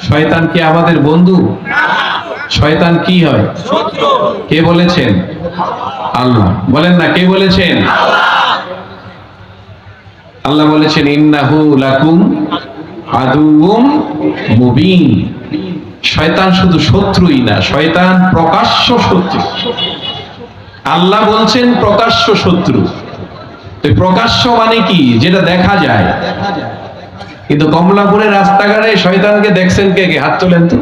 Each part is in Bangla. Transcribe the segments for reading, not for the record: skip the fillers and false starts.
শয়তান কি আমাদের বন্ধু? শয়তান কি হয়? কে বলেছেন? আল্লাহ। বলেন না, কে বলেছেন? আল্লাহ বলেছেন ইন্নাহু লাকুম আদুউম মুবিন। শয়তান শুধু শত্রুই না, শয়তান প্রকাশ্য শত্রু। আল্লাহ বলছেন প্রকাশ্য শত্রু। প্রকাশ্য মানে কি? যেটা দেখা যায়। কিন্তু কমলাপুরের রাস্তাঘাটে শয়তানকে দেখছেন কে কে? হাত তোলেন তো।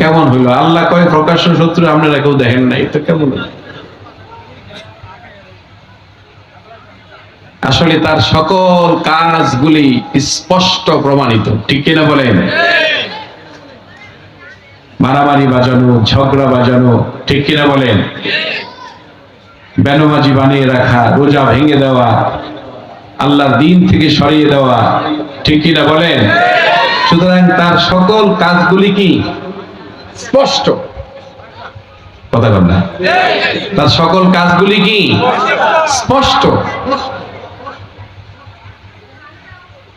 কেমন হইলো? আল্লাহ কয় প্রকাশ্য শত্রু, আপনারা কেউ দেখেন নাই, তো কেমন হলো? আসলে তার সকল কাজগুলি স্পষ্ট প্রমাণিত, ঠিক কিনা বলেন? মারামারি বাজানো, ঝগড়া বাজানো, ঠিক কিনা বলেন? বেনমাজি বানিয়ে রাখা, রোজা ভেঙে দেওয়া, আল্লাহর দিন থেকে সরিয়ে দেওয়া, ঠিক কিনা বলেন? সুতরাং তার সকল কাজগুলি কি স্পষ্ট? কথা বল না। তার সকল কাজগুলি কি স্পষ্ট?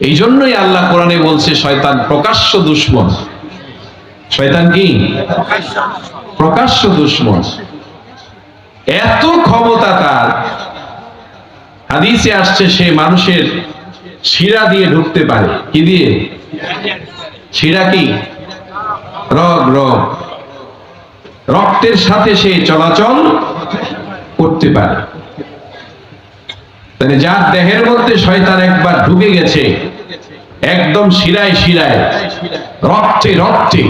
এই জন্যই আল্লাহ কোরআনে বলছে শয়তান প্রকাশ্য দুশমন। শয়তান কি প্রকাশ্য দুশমন। এত ক্ষমতা তার, হাদিসে আসছে সে মানুষের শিরা দিয়ে ঢুকতে পারে। কি দিয়ে? শিরা কি? রগ। রক্তের সাথে সে চলাচল করতে পারে। তাহলে যার দেহের মধ্যে শয়তান একবার ঢুকে গেছে, একদম শিরায় শিরায়, রক্তে রক্তে,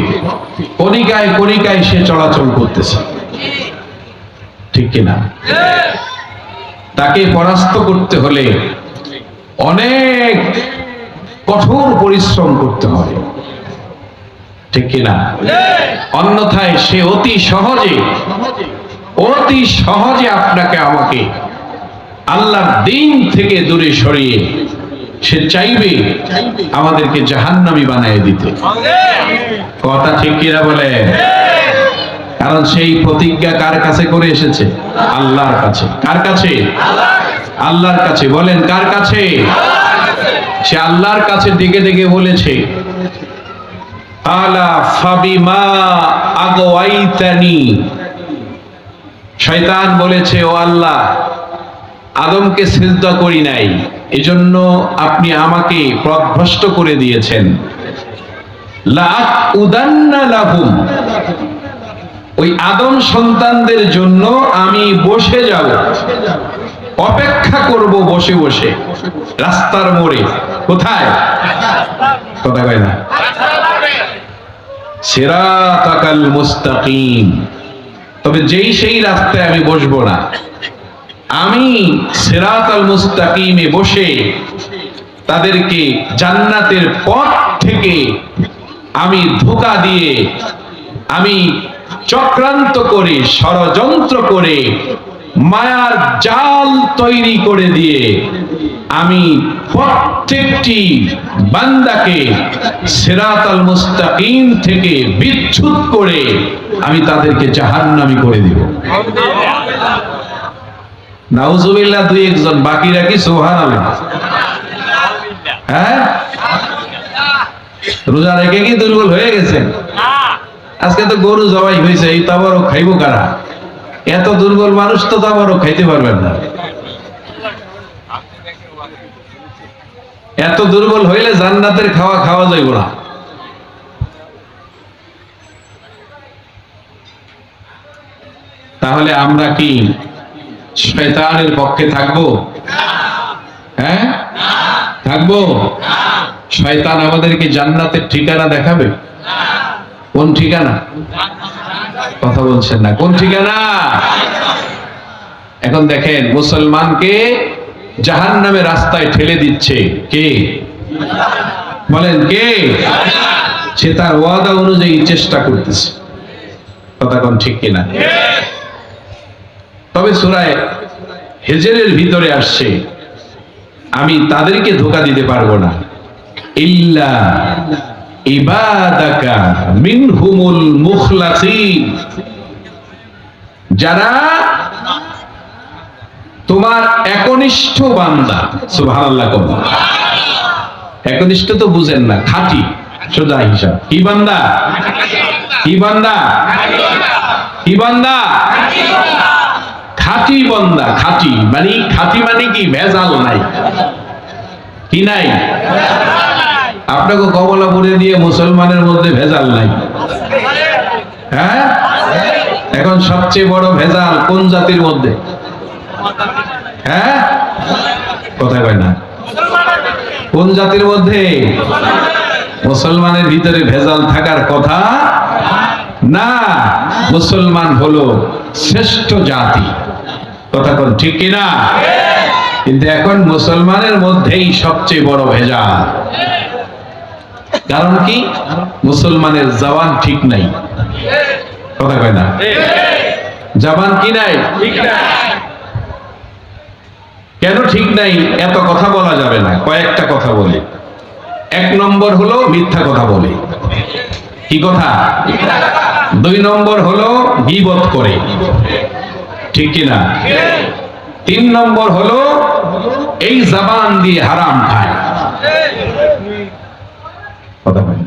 কণিকায় কণিকায় সে চলাচল করতেছে, ঠিক কিনা? তাকে পরাস্ত করতে হলে অনেক কঠোর পরিশ্রম করতে হবে, ঠিক কিনা? অন্যথায় সে অতি সহজে আপনাকে আমাকে আল্লাহর দিন থেকে দূরে সরিয়ে সে চাইবে আমাদেরকে জাহান্নামী বানিয়ে দিতে। কথা ঠিক কিনা বলে? কারণ সেই প্রতিজ্ঞা কার কাছে করে এসেছে? আল্লাহর কাছে। কার কাছে? আল্লাহর কাছে। বলেন কার কাছে? সে আল্লাহর কাছে ডেকে ডেকে বলেছে, আলা ফাবিমা আগওয়াইতানি। শয়তান বলেছে, ও আল্লাহ, আদমকে সিজদা করি নাই, এজন্য আপনি আমাকে পথভ্রষ্ট করে দিয়েছেন। লাআকুদান্না লাহুম, ওই আদম সন্তানদের জন্য আমি বসে যাব, অপেক্ষা করব বসে বসে রাস্তার মোড়ে। কোথায়? কথা কয় না। সিরাতাকাল মুস্তাকিম। তবে যেই সেই রাস্তায় আমি বসবো না, আমি সিরাতাল মুস্তাকিমে বসে তাদেরকে জান্নাতের পথ থেকে আমি ধোঁকা দিয়ে, আমি চক্রান্ত করে, ষড়যন্ত্র করে, মায়ার জাল তৈরি করে দিয়ে আমি প্রত্যেকটি বান্দাকে সিরাতাল মুস্তাকিম থেকে বিচ্যুত করে আমি তাদেরকে জাহান্নামী করে দিব। নাউজুবিল্লাহ। দুই একজন, বাকিরা কি সুবহানাল্লাহ? হ্যাঁ, রোজা রেখে কি দুর্বল হয়ে গেছে? আজকে তো গরু জবাই হয়েছে, এই তাবারক খাইবো কারা? এত দুর্বল মানুষ তো তাবারক খাইতে পারবেন না। এত দুর্বল হইলে জান্নাতের খাওয়া খাওয়া যাইব না। তাহলে আমরা কি শয়তানের পক্ষে থাকবো? হ্যাঁ, থাকবো? শয়তান আমাদেরকে জান্নাতের ঠিকানা দেখাবে। কোন ঠিকানা? কথা বলছেন না। কোন ঠিকানা? এখন দেখেন, মুসলমানকে জাহান্নামের রাস্তায় ঠেলে দিচ্ছে কে? বলেন কে? সে তার ওয়াদা অনুযায়ী চেষ্টা করতেছে। কথা কোন ঠিক কিনা? তবে সূরা হিজরের ভিতরে আসছে, আমি তাদেরকে ধোঁকা দিতে পারবো না, ইল্লা ইবাদাকা মিনহুমুল মুখলাসিন, যারা তোমার একনিষ্ঠ বান্দা। সুবহানাল্লাহ। একনিষ্ঠ তো বুঝেন না, খাঁটি। সোজা হিসাব। কি বান্দা? কি বান্দা? কি বান্দা? খাঁটি বান্দা। খাঁটি মানে কি? ভেজাল নাই। কি নাই? আপনাকে কমলাপুরে দিয়ে মুসলমানের মধ্যে ভেজাল নাই। হ্যাঁ, এখন সবচেয়ে বড় ভেজাল কোন জাতির মধ্যে? হ্যাঁ, কথা কয় না। কোন জাতির মধ্যে? মুসলমানের ভিতরে ভেজাল থাকার কথা না। মুসলমান হলো শ্রেষ্ঠ জাতি। কথা কোন ঠিক কিনা? কিন্তু এখন মুসলমানের মধ্যেই সবচেয়ে বড় ভেজাল। কারণ কি? মুসলমানের জবান ঠিক নাই। কথা কয় না। জবান কি নাই? কেন ঠিক নাই? এত কথা বলা যাবে না, কয়েকটা কথা বলি। এক নম্বর হলো মিথ্যা কথা বলে। কি কথা? দুই নম্বর হলো গীবত করে। ঠিক কিনা? তিন নম্বর হলো এই জবান দিয়ে হারাম খায়। কথা বলেন।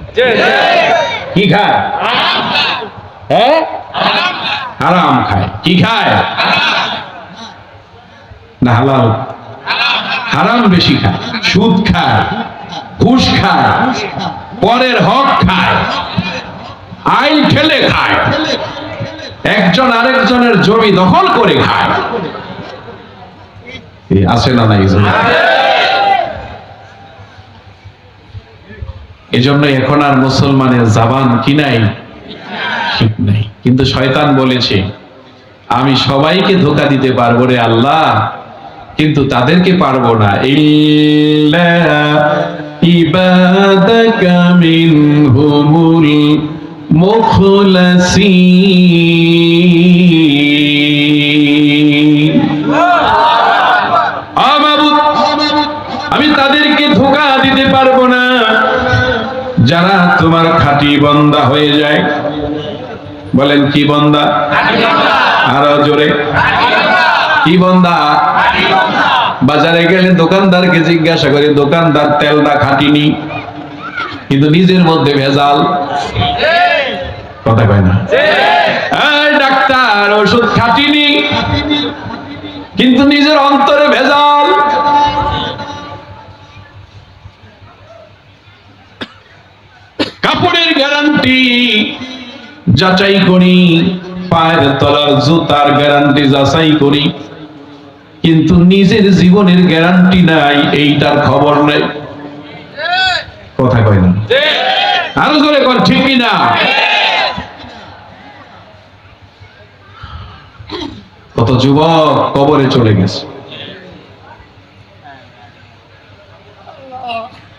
কি খায়? হ্যাঁ, হারাম খায়। কি খায়? না হালাল? হারাম বেশি খায়। সুদ খায়, ঘুষ খায়, পরের হক খায়, আইন ঠেলে খায়, একজন আরেকজনের জমি দখল করে খায়। আছে না নাই? এজন্য এখন আর মুসলমানের জবান কি নাই? ঠিক নাই। কিন্তু শয়তান বলেছে আমি সবাইকে ধোঁকা দিতে পারবো রে আল্লাহ, কিন্তু তাদেরকে পারবো না। ইল্লা ইবাদাকা মিনহুমুল মুখলাসিন। আমি তাদেরকে ধোঁকা দিতে পারবো না যারা তোমার খাঁটি বান্দা হয়ে যায়। বলেন কি বান্দা? আরো জোরে। কি বান্দা? বাজারে গেলে দোকানদারকে জিজ্ঞাসা করে, দোকানদার তেলটা খাঁটিনি, কিন্তু নিজের মধ্যে ভেজাল। কথা কয় না। ডাক্তার ওষুধ খাঁটিনি, কিন্তু নিজের অন্তরে ভেজাল। কাপড়ের গ্যারান্টি যাচাই করি, পায়ের তলার জুতার গ্যারান্টি যাচাই করি, কিন্তু নিজের জীবনের গ্যারান্টি নাই, এইটার খবর নাই। কথা কয় না। আরো জোরে কর ঠিক কিনা? কত যুবক কবরে চলে গেছে,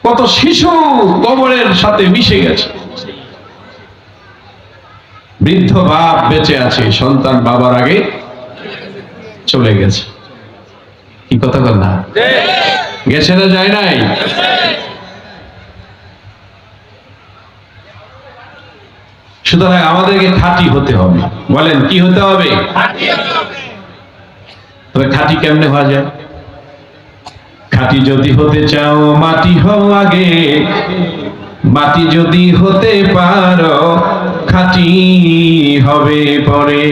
কত শিশু কবরের সাথে মিশে গেছে। বৃদ্ধ বাপ বেঁচে আছে, সন্তান বাবার আগে চলে গেছে। কি কথা বল না? গেছে না যায় নাই? সুতরাং আমাদেরকে খাঁটি হতে হবে। বলেন কি হতে হবে? তবে খাঁটি কেমনে হওয়া যায়? খাঁটি যদি হতে চাও মাটি হও আগে, মাটি যদি হতে পারো খাঁটি হবে পরে।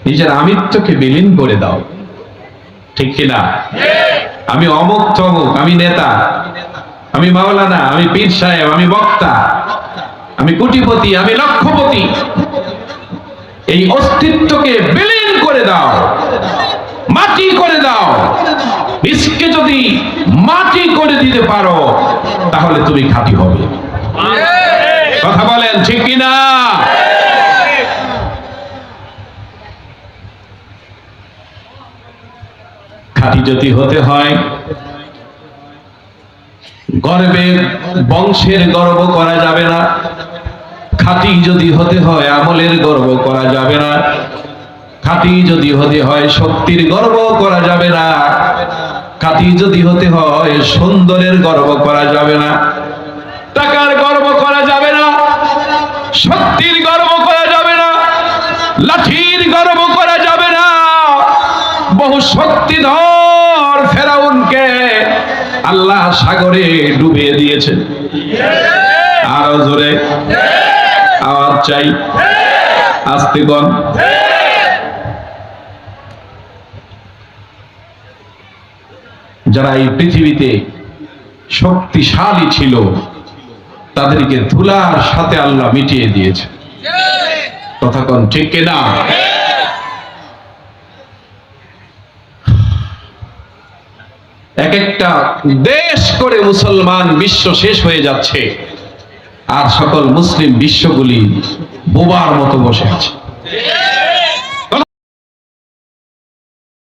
নিজের আমিত্বকে বিলীন করে দাও। ঠিক কিনা? আমি অমুক তমুক, আমি নেতা, আমি মাওলানা, আমি পীর সাহেব, আমি বক্তা, আমি কোটিপতি, আমি লক্ষপতি, এই অস্তিত্বকে বিলীন করে দাও, মাটি করে দাও। ইসকে যদি মাটি করে দিতে পারো তাহলে তুমি খাঁটি হবে। কথা বলেন ঠিক কিনা? খাঁটি যদি হতে হয়, গর্বে বংশের গর্ব করা যাবে না। খাঁটি যদি হতে হয় আমলের গর্ব করা যাবে না। খাঁটি যদি হতে হয় শক্তির গর্ব করা যাবে না। খাঁটি যদি হতে হয় সুন্দরের গর্ব করা যাবে না। টাকার গর্ব করা যাবে না, শক্তির গর্ব করা যাবে না, লাঠির গর্ব করা যাবে না। বহু শক্তিধর ফেরাউনকে আল্লাহ সাগরে ডুবিয়ে দিয়েছেন। আরো জোরে আওয়াজ চাই, আস্তে বল। যারা এই পৃথিবীতে শক্তিশালী ছিল তাদেরকে ধুলার সাথে আল্লাহ মিটিয়ে দিয়েছে। কথা কোন ঠিক কিনা? এক একটা দেশ করে মুসলমান বিশ্ব শেষ হয়ে যাচ্ছে, আর সকল মুসলিম বিশ্বগুলি বোবার মতো বসে আছে।